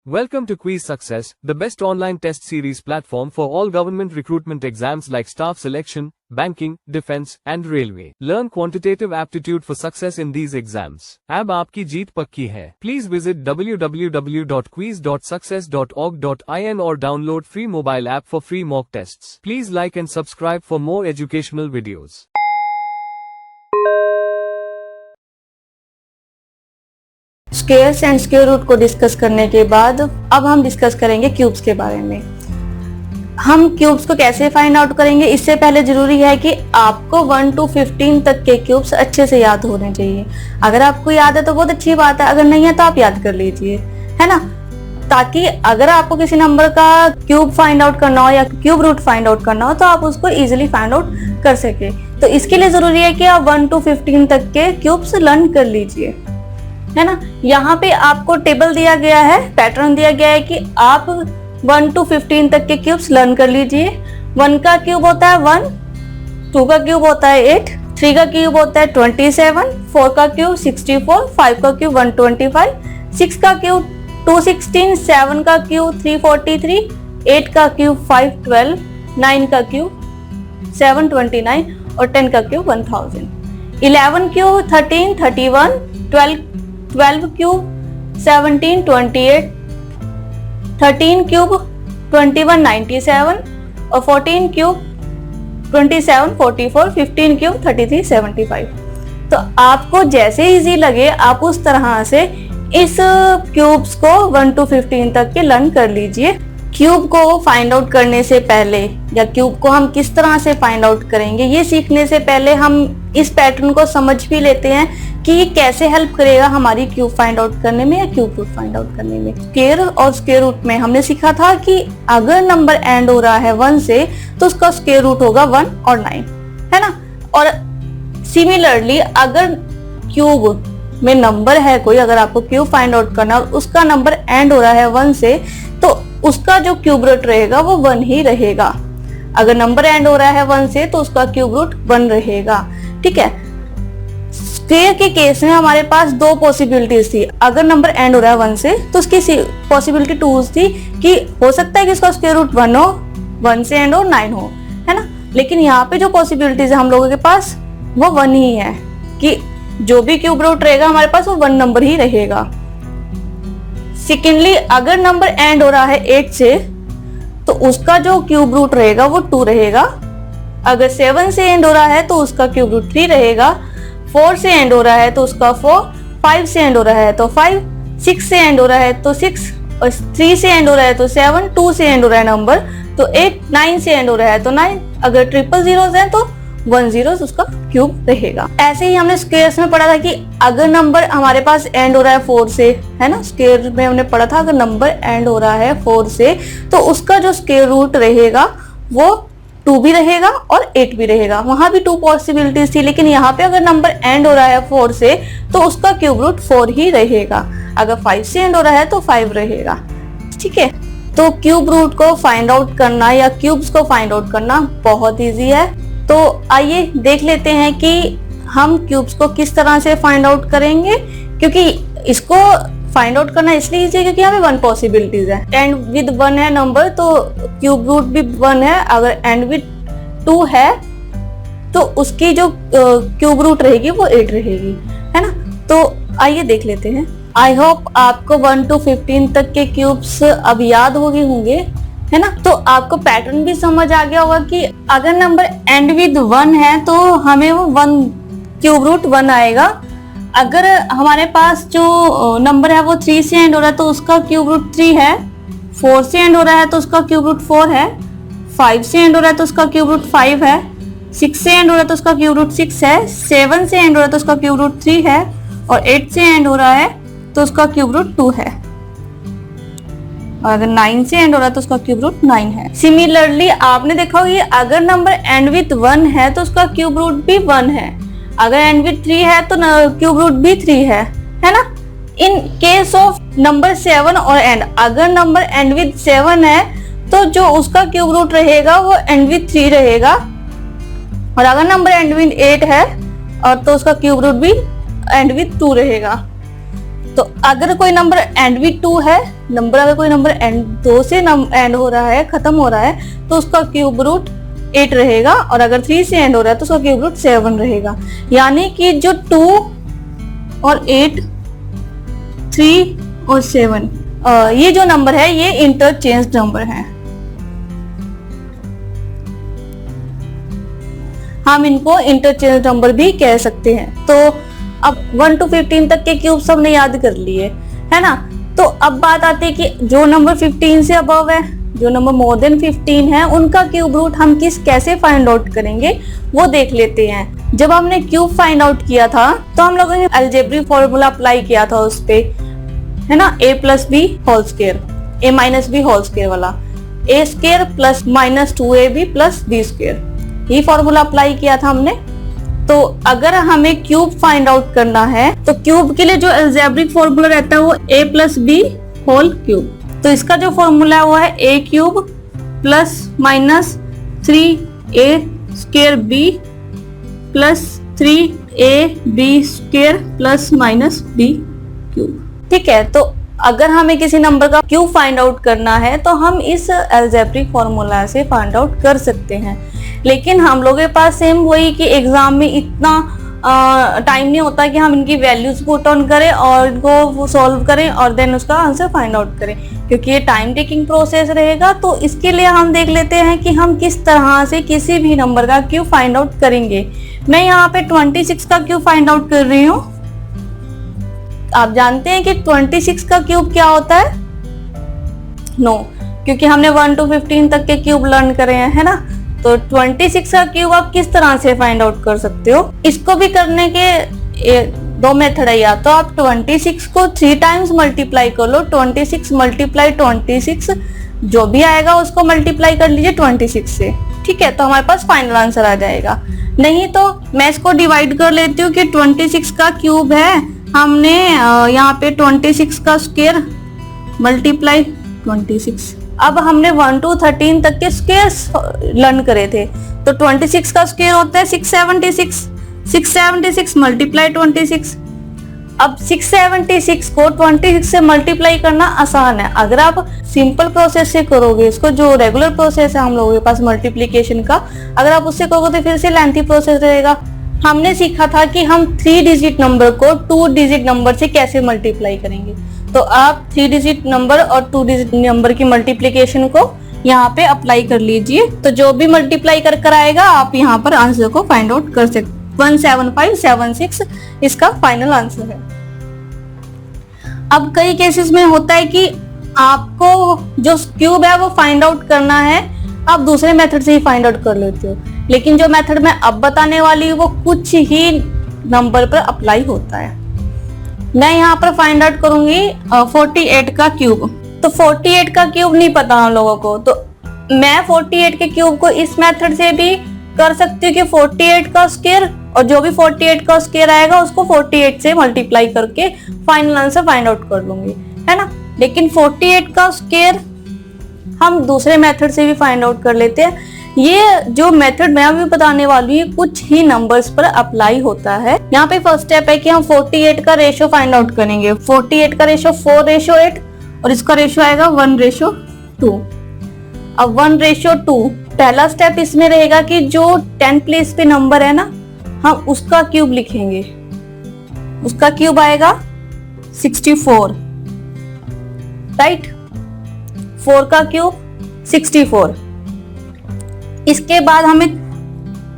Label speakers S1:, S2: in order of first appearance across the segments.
S1: Welcome to Quiz Success, the best online test series platform for all government recruitment exams like staff selection, banking, defense, and railway. Learn quantitative aptitude for success in these exams. अब आपकी जीत पक्की है. Please visit www.quiz.success.org.in or download free mobile app for free mock tests. Please like and subscribe for more educational videos.
S2: Squares and square root को discuss करने के बाद अब हम डिस्कस करेंगे क्यूब्स के बारे में। हम क्यूब्स को कैसे फाइंड आउट करेंगे, इससे पहले जरूरी है कि आपको 1 to 15 तक के क्यूब्स अच्छे से याद होने चाहिए। अगर आपको याद है तो बहुत अच्छी बात है, अगर नहीं है तो आप याद कर लीजिए, है ना, ताकि अगर आपको किसी नंबर का क्यूब फाइंड आउट करना हो या क्यूब रूट फाइंड आउट करना हो तो आप उसको इजिली फाइंड आउट कर सके। तो इसके लिए जरूरी है कि आप 1 to 15 तक के क्यूब्स लर्न कर लीजिए, है ना। यहाँ पे आपको टेबल दिया गया है, पैटर्न दिया गया है कि आप 1 to 15 तक के क्यूब्स लर्न कर लीजिए। 1 का क्यूब होता है 1, 2 का क्यूब होता है 8, 3 का क्यूब होता है 27, 4 का क्यूब 64, 5 का क्यूब 125, 6 का क्यूब 216, 7 का क्यूब 343, 8 का क्यूब 512, 9 का क्यूब 729 और 10 का क्यूब 1000, 11 क्यूब 13 31, 12 क्यूब 17 28, 13 क्यूब 21 97 और 14 क्यूब 27 44, 15 क्यूब 33 75। तो आपको जैसे इजी लगे आप उस तरह से इस क्यूब्स को 1 to 15 तक के लर्न कर लीजिए। क्यूब को फाइंड आउट करने से पहले या क्यूब को हम किस तरह से फाइंड आउट करेंगे ये सीखने से पहले हम इस पैटर्न को समझ भी लेते हैं कि ये कैसे हेल्प करेगा हमारी क्यूब फाइंड आउट करने में या क्यूब रूट फाइंड आउट करने में। स्क्वायर और स्क्वायर रूट में हमने सीखा था कि अगर नंबर एंड हो रहा है 1 से तो उसका स्क्वायर रूट होगा 1 और 9, है ना। और सिमिलरली अगर क्यूब में नंबर है कोई, अगर आपको क्यूब फाइंड आउट करना और उसका नंबर एंड हो रहा है 1 से तो उसका जो क्यूब रूट रहेगा वो 1 ही रहेगा। अगर नंबर एंड हो रहा है 1 से तो उसका क्यूब रूट 1 रहेगा, ठीक है। स्क्वायर के केस में हमारे पास दो पॉसिबिलिटीज थी। अगर नंबर एंड हो रहा है 1 से तो उसकी पॉसिबिलिटी 2 थी कि हो सकता है कि इसका स्क्वायर रूट 1 हो, 1 से एंड हो 9 हो, है ना। लेकिन यहाँ पे जो पॉसिबिलिटीज है हम लोगों के पास वो 1 ही है कि जो भी क्यूब रूट रहेगा हमारे पास वो 1 नंबर ही रहेगा। सेकेंडली अगर नंबर एंड हो रहा है 8 से तो उसका जो क्यूब रूट रहेगा वो 2 रहेगा। अगर 7 से एंड हो रहा है तो उसका क्यूब रूट 3 रहेगा। 4 से एंड हो रहा है तो उसका 4, 5 से एंड हो रहा है तो 5, 6 से एंड हो रहा है तो 6 और 3 से एंड हो रहा है तो 7, 2 से एंड हो रहा है नंबर तो 8, 9 से एंड हो रहा है तो 9। अगर ट्रिपल जीरोस है तो 1 zeros उसका क्यूब रहेगा। ऐसे ही हमने स्क्वायर्स में पढ़ा था कि अगर नंबर हमारे पास एंड हो रहा है 4 से, है ना, स्क्वायर में हमने पढ़ा था अगर नंबर एंड हो रहा है 4 से तो उसका जो स्क्वायर रूट रहेगा वो 2 भी रहेगा और 8 भी रहेगा। वहां भी 2 पॉसिबिलिटीज थी, लेकिन यहाँ पे अगर नंबर एंड हो रहा है 4 से तो उसका क्यूब रूट 4 ही रहेगा। अगर 5 से एंड हो रहा है तो 5 रहेगा, ठीक है। तो क्यूब रूट को फाइंड आउट करना या क्यूब्स को फाइंड आउट करना बहुत ईजी है। तो आइए देख लेते हैं कि हम क्यूब्स को किस तरह से फाइंड आउट करेंगे, क्योंकि इसको फाइंड आउट करना इसलिए इजी है क्योंकि यहाँ पे 1 पॉसिबिलिटीज है। एंड विद 1 है नंबर तो क्यूब रूट भी 1 है। अगर एंड विद 2 है तो उसकी जो क्यूब रूट रहेगी वो 8 रहेगी, है ना। तो आइए देख लेते हैं। आई होप आपको 1 to 15 तक के क्यूब्स अब याद हो गए होंगे, है ना। तो आपको पैटर्न भी समझ आ गया होगा कि अगर नंबर एंड विद 1 है तो हमें वो 1 क्यूब रूट 1 आएगा। अगर हमारे पास जो नंबर है वो 3 से एंड हो रहा है तो उसका क्यूब रूट 3 है। 4 से एंड हो रहा है तो उसका क्यूब रूट 4 है। 5 से एंड हो रहा है तो उसका क्यूब रूट 5 है। 6 से एंड हो रहा है तो उसका क्यूब रूट 6 है। 7 से एंड हो रहा है तो उसका क्यूब रूट 3 है और 8 से एंड हो रहा है तो उसका क्यूब रूट 2 है। और अगर 9 से एंड हो रहा है तो उसका क्यूब रूट 9 है। सिमिलरली आपने देखा होगा अगर नंबर एंड विथ 1 है तो उसका क्यूब रूट भी 1 है। अगर एंड विथ 3 है तो क्यूब रूट भी 3 है ना। इन केस ऑफ नंबर 7 और एंड, अगर नंबर एंड विथ 7 है तो जो उसका क्यूब रूट रहेगा वो एंड विथ 3 रहेगा। और अगर नंबर एंड विथ 8 है और तो उसका क्यूब रूट भी एंड विथ 2 रहेगा। तो अगर कोई नंबर एंड भी 2 है, नंबर अगर कोई नंबर एंड 2 से एंड हो रहा है, खत्म हो रहा है, तो उसका क्यूब रूट 8 रहेगा, और अगर 3 से एंड हो रहा है तो उसका क्यूब रूट 7 रहेगा। यानी कि जो 2 और 8, 3 और 7 ये जो नंबर है ये इंटरचेंज नंबर है। हम इनको इंटरचेंज नंबर भी कह सकते हैं। तो अब 1 to 15 तक के क्यूब सबने याद कर लिए, है ना। तो अब बात आती है कि जो नंबर 15 से अबव है, जो नंबर मोर देन 15 है, उनका क्यूब रूट हम कैसे फाइंड आउट करेंगे वो देख लेते हैं। जब हमने क्यूब फाइंड आउट किया था तो हम लोगों ने अलजेब्रिक फॉर्मूला अप्लाई किया था उस पे, है ना, a plus B whole square, a minus B whole square वाला, a square plus minus 2ab plus b square, ये फॉर्मूला अप्लाई किया था हमने। तो अगर हमें क्यूब फाइंड आउट करना है तो क्यूब के लिए जो अलजेब्रिक फॉर्मूला रहता है वो a plus B whole cube. तो इसका जो फॉर्मूला है वो है a cube plus minus 3a square b plus 3ab square plus minus b cube. ठीक है, तो अगर हमें किसी नंबर का क्यूब फाइंड आउट करना है तो हम इस अलजेब्रिक फॉर्मूला से फाइंड आउट कर सकते हैं। लेकिन हम लोगों के पास सेम वही कि एग्जाम में इतना टाइम नहीं होता कि हम इनकी वैल्यूज पुट ऑन करें और इनको सॉल्व करें और देन उसका आंसर फाइंड आउट करें, क्योंकि ये टाइम टेकिंग प्रोसेस रहेगा। तो इसके लिए हम देख लेते हैं कि हम किस तरह से किसी भी नंबर का क्यूब फाइंड आउट करेंगे। मैं यहाँ पे 26 का क्यूब फाइंड आउट कर रही हूँ। आप जानते हैं कि 26 का क्यूब क्या होता है? नो, क्योंकि हमने 1 to 15 तक के क्यूब लर्न करे हैं, है ना। तो 26 का क्यूब आप किस तरह से फाइंड आउट कर सकते हो? इसको भी करने के दो मेथड है। या तो आप 26 को 3 टाइम्स मल्टीप्लाई कर लो, 26 मल्टीप्लाई 26, जो भी आएगा उसको मल्टीप्लाई कर लीजिए 26 से, ठीक है, तो हमारे पास फाइनल आंसर आ जाएगा। नहीं तो मैं इसको डिवाइड कर लेती हूँ कि 26 का क्यूब है, हमने यहाँ पे 26 का स्क्वायर मल्टीप्लाई 26। अब हमने 1 to 13 तक के स्क्वायर लर्न करे थे, तो 26 का स्क्वायर होता है 676, 676 मल्टीप्लाई 26। अब 676 को 26 से मल्टीप्लाई करना आसान है। अगर आप सिंपल प्रोसेस से करोगे, इसको जो रेगुलर प्रोसेस है हम लोगों के पास मल्टीप्लिकेशन का, अगर आप उससे करोगे तो फिर से लेंथी प्रोसेस रहेगा। हमने सीखा था कि हम 3 डिजिट नंबर को 2 डिजिट नंबर से कैसे मल्टीप्लाई करेंगे। तो आप 3 डिजिट नंबर और 2 डिजिट नंबर की मल्टीप्लिकेशन को यहाँ पे अप्लाई कर लीजिए। तो जो भी मल्टीप्लाई कर आएगा आप यहाँ पर आंसर को फाइंड आउट कर सकते। 17576 इसका फाइनल आंसर है। अब कई केसेस में होता है कि आपको जो क्यूब है वो फाइंड आउट करना है, आप दूसरे मेथड से ही फाइंड आउट कर लेते हो, लेकिन जो मेथड मैं अब बताने वाली हूँ वो कुछ ही नंबर पर अप्लाई होता है। मैं यहाँ पर फाइंड आउट करूंगी 48 का क्यूब। तो 48 का क्यूब नहीं पता हम लोगों को, तो मैं 48 के क्यूब को इस मेथड से भी कर सकती हूँ कि 48 का स्क्वायर, और जो भी 48 का स्क्वायर आएगा उसको 48 से मल्टीप्लाई करके फाइनल आंसर फाइंड आउट कर लूंगी, है ना। लेकिन 48 का स्क्वायर हम दूसरे मेथड से भी फाइंड आउट कर लेते हैं। ये जो मेथड मैं अभी बताने वाली हूँ कुछ ही नंबर्स पर अप्लाई होता है। यहाँ पे फर्स्ट स्टेप है कि हम 48 का रेशियो फाइंड आउट करेंगे। 48 का रेशियो 4:8 और इसका रेशियो आएगा 1:2। अब 1:2 पहला स्टेप इसमें रहेगा कि जो 10 प्लेस पे नंबर है ना, हम उसका क्यूब लिखेंगे। उसका क्यूब आएगा 64, राइट। 4 का क्यूब 64। इसके बाद हमें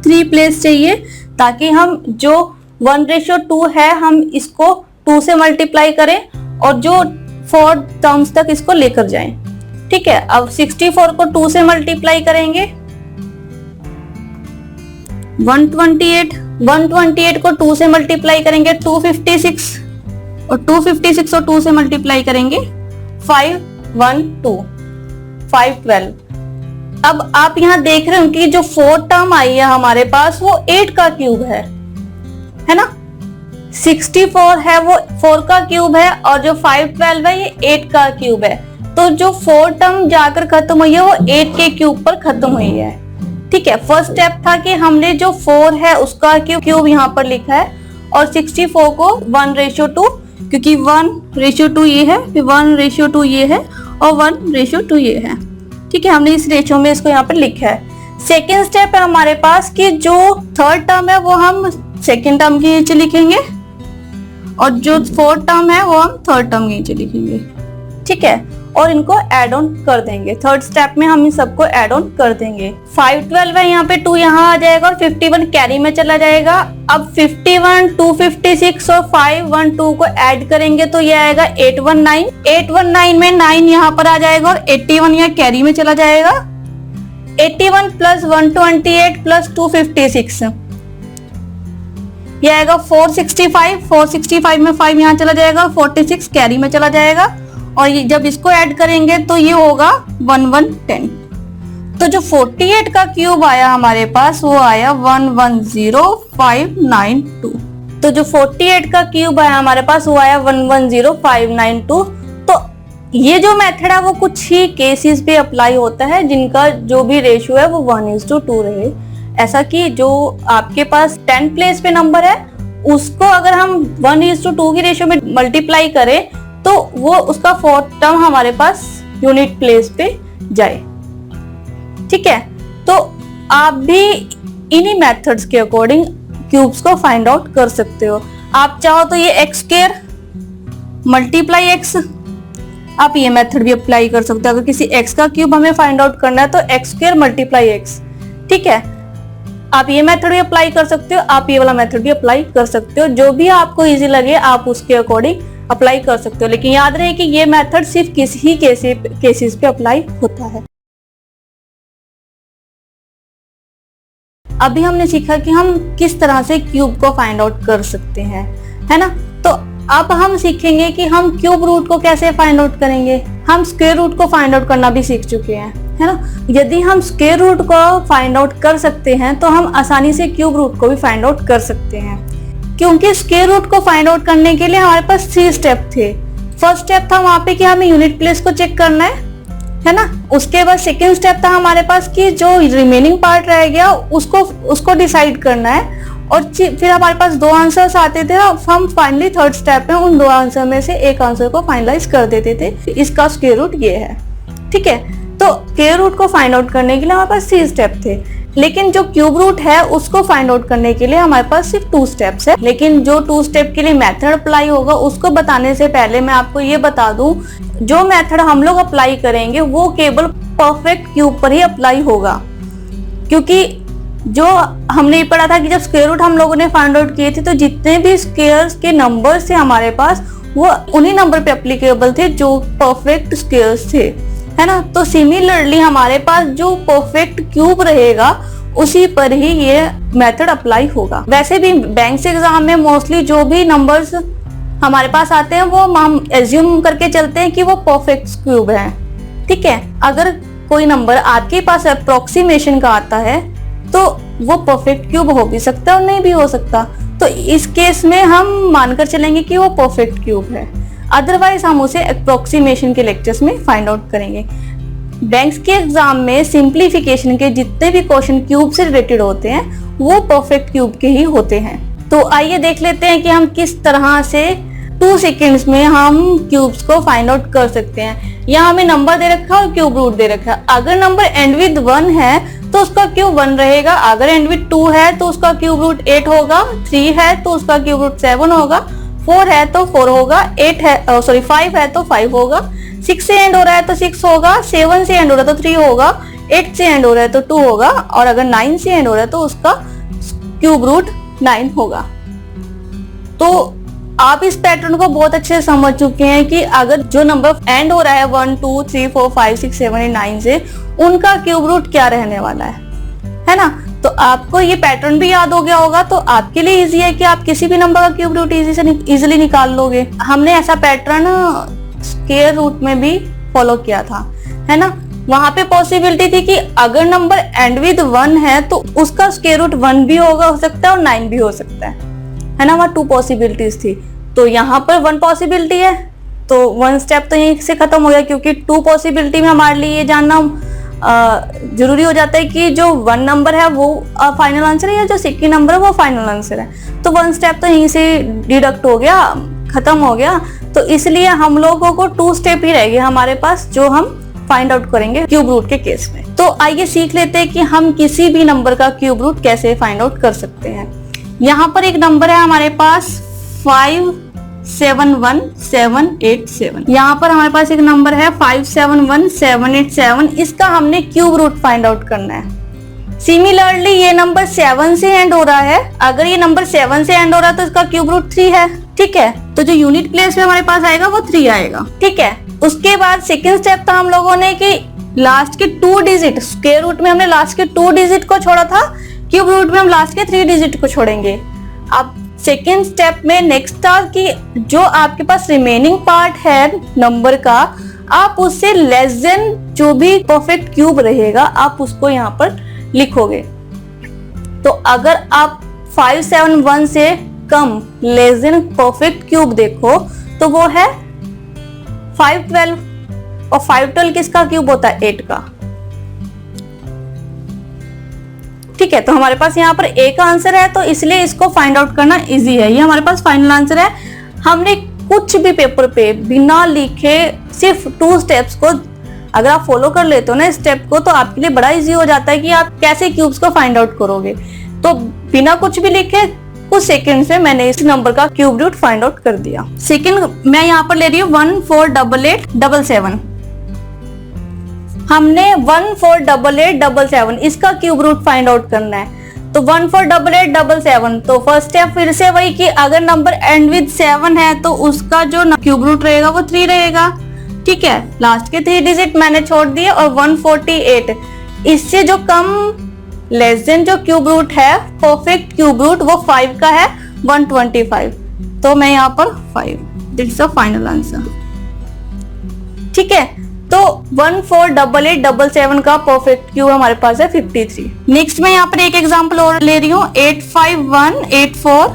S2: 3 प्लेस चाहिए ताकि हम जो 1:2 है हम इसको 2 से मल्टीप्लाई करें और जो 4 टर्म्स तक इसको लेकर जाएं, ठीक है। अब 64 को 2 से मल्टीप्लाई करेंगे 128 को 2 से मल्टीप्लाई करेंगे 256 और 256 और 2 से मल्टीप्लाई करेंगे 512। अब आप यहाँ देख रहे हो कि जो 4 टर्म आई है हमारे पास वो 8 का क्यूब है ना। 64 है वो 4 का क्यूब है और जो 512 है ये 8 का क्यूब है। तो जो 4 टर्म जाकर खत्म हुई है वो 8 के क्यूब पर खत्म हुई है, ठीक है। फर्स्ट स्टेप था कि हमने जो 4 है उसका क्यूब यहाँ पर लिखा है और 64 को 1:2 क्योंकि 1:2 ये है, फिर 1:2 ये है और 1:2 ये है। ठीक है, हमने इस रेशियो में इसको यहाँ पर लिखा है। सेकेंड स्टेप है हमारे पास कि जो थर्ड टर्म है वो हम सेकेंड टर्म के नीचे लिखेंगे और जो फोर्थ टर्म है वो हम थर्ड टर्म के नीचे लिखेंगे। ठीक है, और इनको ऐड ऑन कर देंगे। थर्ड स्टेप में हम इन सबको ऐड ऑन कर देंगे। 5 12 है, यहाँ पे 2 यहाँ आ जाएगा और 51 कैरी में चला जाएगा। अब 51 256 और 512 को ऐड करेंगे तो ये आएगा 819। 819 में 9 यहाँ पर आ जाएगा और 81 यहाँ कैरी में चला जाएगा। 81 प्लस 128 प्लस 256 ये आएगा 465। 465 में 5 यहाँ चला जाएगा, 46 कैरी में चला जाएगा और ये जब इसको ऐड करेंगे तो ये होगा 1110। तो जो 48 का क्यूब आया हमारे पास वो आया 110592। तो जो 48 का क्यूब आया हमारे पास वो आया 110592। तो ये जो मेथड है वो कुछ ही केसेस पे अप्लाई होता है जिनका जो भी रेशियो है वो 1:2 रहे। ऐसा कि जो आपके पास 10 प्लेस पे नंबर है उसको अगर हम 1:2 की रेशियो में मल्टीप्लाई करें तो वो उसका फोर्थ टर्म हमारे पास यूनिट प्लेस पे जाए। ठीक है, तो आप भी इन्हीं मेथड्स के अकॉर्डिंग क्यूब्स को फाइंड आउट कर सकते हो। आप चाहो तो ये x² मल्टीप्लाई x, आप ये मेथड भी अप्लाई कर सकते हो। अगर किसी x का क्यूब हमें फाइंड आउट करना है तो x² मल्टीप्लाई x। ठीक है, आप ये मेथड भी अप्लाई कर सकते हो, आप ये वाला मेथड भी अप्लाई कर सकते हो। जो भी आपको इजी लगे आप उसके अकॉर्डिंग अप्लाई कर सकते हो, लेकिन याद रहे कि ये मेथड सिर्फ किसी ही केसेस पे अप्लाई होता है। अभी हमने सीखा कि हम किस तरह से क्यूब को फाइंड आउट कर सकते हैं, है ना। तो अब हम सीखेंगे कि हम क्यूब रूट को कैसे फाइंड आउट करेंगे। हम स्क्वायर रूट को फाइंड आउट करना भी सीख चुके हैं, है ना। यदि हम स्क्वायर रूट को फाइंड आउट कर सकते हैं तो हम आसानी से क्यूब रूट को भी फाइंड आउट कर सकते हैं, क्योंकि स्क्वायर रूट को फाइंड आउट करने के लिए हमारे पास 3 स्टेप थे। फर्स्ट स्टेप था वहां पे कि हमें यूनिट प्लेस को चेक करना है ना। उसके बाद सेकेंड स्टेप था हमारे पास कि जो रिमेनिंग पार्ट रह गया उसको डिसाइड करना है और फिर हमारे पास 2 आंसर्स आते थे। हम फाइनली थर्ड स्टेप में उन 2 आंसर में से एक आंसर को फाइनलाइज कर देते थे, इसका स्क्वायर रूट ये है। ठीक है, तो स्क्वायर रूट को फाइंड आउट करने के लिए हमारे पास 3 स्टेप थे, लेकिन जो क्यूब रूट है उसको फाइंड आउट करने के लिए हमारे पास सिर्फ 2 स्टेप्स है। लेकिन जो 2 स्टेप के लिए मेथड अप्लाई होगा उसको बताने से पहले मैं आपको ये बता दूं, जो मेथड हम लोग अप्लाई करेंगे वो केवल परफेक्ट क्यूब पर ही अप्लाई होगा, क्योंकि जो हमने पढ़ा था कि जब स्क्वायर रूट हम लोगों ने फाइंड आउट किए थे तो जितने भी स्क्वायर्स के नंबर्स थे हमारे पास वो उन्हीं नंबर पे एप्लीकेबल थे जो परफेक्ट स्क्वायर्स थे, है ना। तो सिमिलरली हमारे पास जो परफेक्ट क्यूब रहेगा उसी पर ही ये मेथड अप्लाई होगा। वैसे भी बैंक्स एग्जाम में मोस्टली जो भी नंबर्स हमारे पास आते हैं वो हम एज्यूम करके चलते हैं कि वो परफेक्ट क्यूब है। ठीक है, अगर कोई नंबर आपके पास अप्रोक्सीमेशन का आता है तो वो परफेक्ट क्यूब हो भी सकता है और नहीं भी हो सकता, तो इस केस में हम मानकर चलेंगे कि वो परफेक्ट क्यूब है। अदरवाइज हम उसे अप्रोक्सीमेशन के लेक्चर्स में फाइंड आउट करेंगे। बैंक्स के एग्जाम में सिंप्लीफिकेशन के जितने भी क्वेश्चन क्यूब से रिलेटेड होते हैं वो परफेक्ट क्यूब के ही होते हैं। तो आइए देख लेते हैं कि हम किस तरह से 2 सेकेंड्स में हम क्यूब्स को फाइंड आउट कर सकते हैं। यहाँ हमें नंबर दे रखा है और क्यूब रूट दे रखा है। अगर नंबर एंड विद 1 है तो उसका क्यूब 1 रहेगा, अगर एंड विद 2 है तो उसका क्यूब रूट 8 होगा, 3 है तो उसका क्यूब रूट 7 होगा, 4 है तो 4 होगा, 5 है तो 5 होगा, 6 से एंड हो रहा है तो 6 होगा, 7 से एंड हो रहा है तो 3 होगा, 8 से एंड हो रहा है तो 2 होगा और अगर 9 से एंड हो रहा है तो उसका क्यूब रूट 9 होगा। तो आप इस पैटर्न को बहुत अच्छे से समझ चुके हैं कि अगर जो नंबर एंड हो रहा है 1 2 3 4 5 6 7 8 9 से उनका क्यूब रूट क्या रहने वाला है ना। तो आपको ये पैटर्न भी याद हो गया होगा, तो आपके लिए इजी है कि आप किसी भी नंबर का क्यूब रूट इजीली निकाल लोगे। हमने ऐसा पैटर्न स्क्वायर रूट में भी फॉलो किया था, है ना। वहां पे पॉसिबिलिटी थी कि अगर नंबर एंड विद 1 है तो उसका स्क्वायर रूट 1 भी हो सकता है और 9 भी हो सकता है ना। वहाँ 2 पॉसिबिलिटीज थी, तो यहाँ पर 1 पॉसिबिलिटी है, तो 1 स्टेप तो यहीं से खत्म हो गया, क्योंकि 2 पॉसिबिलिटी में हमारे लिए ये जानना जरूरी हो जाता है कि जो 1 नंबर है वो फाइनल आंसर है या जो सेकंड नंबर है वो फाइनल आंसर है। तो 1 स्टेप तो यहीं से डिडक्ट हो गया, खत्म हो गया, तो इसलिए हम लोगों को 2 स्टेप ही रह गए हमारे पास, जो हम फाइंड आउट करेंगे क्यूब रूट के केस में। तो आइए सीख लेते हैं कि हम किसी भी नंबर का क्यूब रूट कैसे फाइंड आउट कर सकते हैं। यहाँ पर एक नंबर है हमारे पास 571787। यहाँ पर हमारे पास एक नंबर है 571787। इसका हमने क्यूब रूट फाइंड आउट करना है। सिमिलरली ये नंबर 7 से एंड हो रहा है। अगर ये नंबर 7 से एंड हो रहा है तो इसका क्यूब रूट 3 है। ठीक है, तो जो यूनिट प्लेस में हमारे पास आएगा वो 3 आएगा। ठीक है, उसके बाद सेकेंड स्टेप था हम लोगों ने कि लास्ट के 2 डिजिट, स्क्वायर रूट में हमने लास्ट के 2 डिजिट को छोड़ा था, क्यूब रूट में हम लास्ट के 3 डिजिट को छोड़ेंगे। अब सेकेंड स्टेप में नेक्स्ट था कि जो आपके पास रिमेनिंग पार्ट है नंबर का, आप उससे लेस देन जो भी परफेक्ट क्यूब रहेगा आप उसको यहाँ पर लिखोगे। तो अगर आप 571 से कम लेस देन परफेक्ट क्यूब देखो तो वो है 512, और 512 किसका क्यूब होता है? 8 का। ठीक है, तो हमारे पास यहाँ पर ए का आंसर है, तो इसलिए इसको फाइंड आउट करना इजी है। ये हमारे पास फाइनल आंसर है। हमने कुछ भी पेपर पे बिना लिखे सिर्फ 2 स्टेप्स को अगर आप फॉलो कर लेते हो ना स्टेप को, तो आपके लिए बड़ा इजी हो जाता है कि आप कैसे क्यूब्स को फाइंड आउट करोगे। तो बिना कुछ भी लिखे कुछ सेकंड में मैंने इस नंबर का क्यूब रूट फाइंड आउट कर दिया। सेकंड मैं यहाँ पर ले रही हूँ 148877। हमने 148877 इसका क्यूब रूट फाइंड आउट करना है। तो 148877, तो फर्स्ट स्टेप फिर से वही कि अगर नंबर एंड विद 7 है तो उसका जो क्यूब रूट रहेगा वो 3 रहेगा। ठीक है, लास्ट के 3 डिजिट मैंने छोड़ दिए, और 148 इससे जो कम लेस देन जो क्यूब रूट है परफेक्ट क्यूब रूट वो 5 का है, 125। तो मैं यहाँ पर 5, this is the final answer. ठीक है, तो 148877 का परफेक्ट क्यूब हमारे पास है 53। नेक्स्ट मैं यहाँ पर एक एग्जांपल और ले रही हूँ 85184।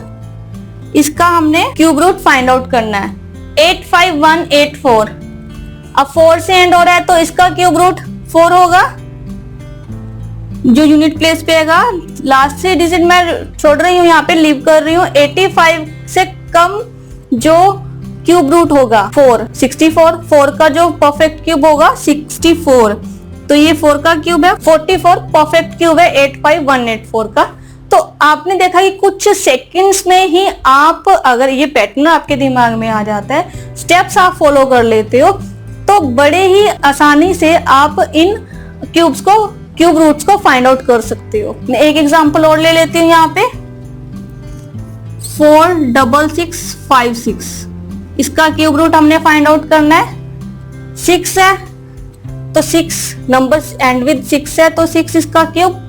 S2: इसका हमने क्यूब रूट फाइंड आउट करना है। 85184, अब 4 से एंड हो रहा है तो इसका क्यूब रूट 4 होगा। जो यूनिट प्लेस पे आएगा, लास्ट से डिजिट मैं छोड़ रही हूँ, यहाँ पे लीव कर रही हूँ। 85 से कम जो क्यूब रूट होगा 4, 64। 4 का जो परफेक्ट क्यूब होगा 64, तो ये 4 का क्यूब है। 44 परफेक्ट क्यूब है 85184 का। तो आपने देखा कि कुछ सेकंड्स में ही आप, अगर ये पैटर्न आपके दिमाग में आ जाता है, स्टेप्स आप फॉलो कर लेते हो, तो बड़े ही आसानी से आप इन क्यूब्स को, क्यूब रूट्स को फाइंड आउट कर सकते हो। मैं एक एग्जांपल और ले लेती हूँ यहाँ पे 46656। इसका क्यूब रूट हमने फाइंड आउट करना है। 6 है तो 6 नंबर्स एंड विद 6 है, तो 6 इसका क्यूब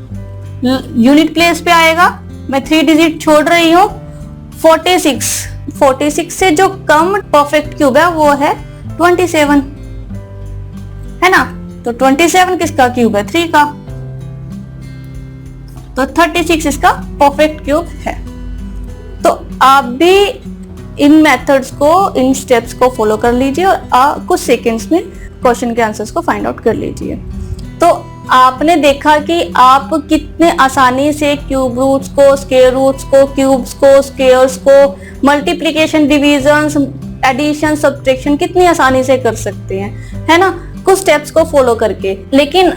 S2: यूनिट प्लेस पे आएगा। मैं 3 डिजिट छोड़ रही हूँ। 46 से जो कम परफेक्ट क्यूब है वो है 27, है ना। तो 27 किसका क्यूब है? 3 का। तो 36 इसका परफेक्ट क्यूब है। तो आप भी इन मेथड्स को, इन स्टेप्स को फॉलो कर लीजिए और कुछ सेकंड्स में क्वेश्चन के आंसर्स को फाइंड आउट कर लीजिए। तो आपने देखा कि आप कितने आसानी से क्यूब रूट्स को, स्क्वायर रूट्स को, क्यूब्स को, स्क्वायर्स को, मल्टीप्लिकेशन, डिवीजन, एडिशन, सब्ट्रैक्शन कितनी आसानी से कर सकते हैं, है ना, कुछ स्टेप्स को फॉलो करके। लेकिन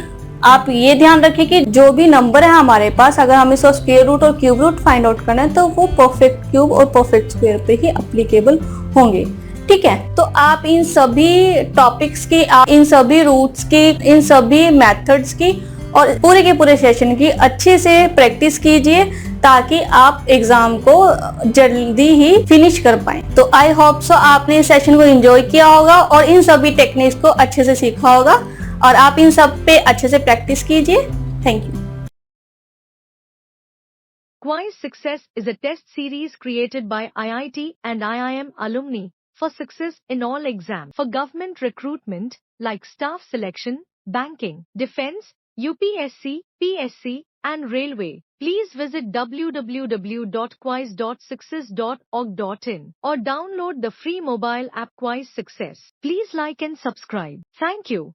S2: आप ये ध्यान रखें कि जो भी नंबर है हमारे पास, अगर हमें इसका स्क्वायर रूट और क्यूब रूट फाइंड आउट करना है तो वो परफेक्ट क्यूब और परफेक्ट स्क्वायर पे ही एप्लीकेबल होंगे। ठीक है, तो आप इन सभी टॉपिक्स की, आप इन सभी रूट्स की, इन सभी मेथड्स की और पूरे के पूरे सेशन की अच्छे से प्रैक्टिस कीजिए ताकि आप एग्जाम को जल्दी ही फिनिश कर पाएं। तो आई होप सो आपने इस सेशन को एंजॉय किया होगा और इन सभी टेक्निक्स को अच्छे से सीखा होगा और आप इन सब पे अच्छे से प्रैक्टिस कीजिए। Thank you.
S3: Quiz Success is a test series created by IIT and IIM alumni for success in all exams for government recruitment like staff selection, banking, defense, UPSC, PSC, and railway. Please visit www.quiz.success.org.in or download the free mobile app Quiz Success. Please like and subscribe. Thank you.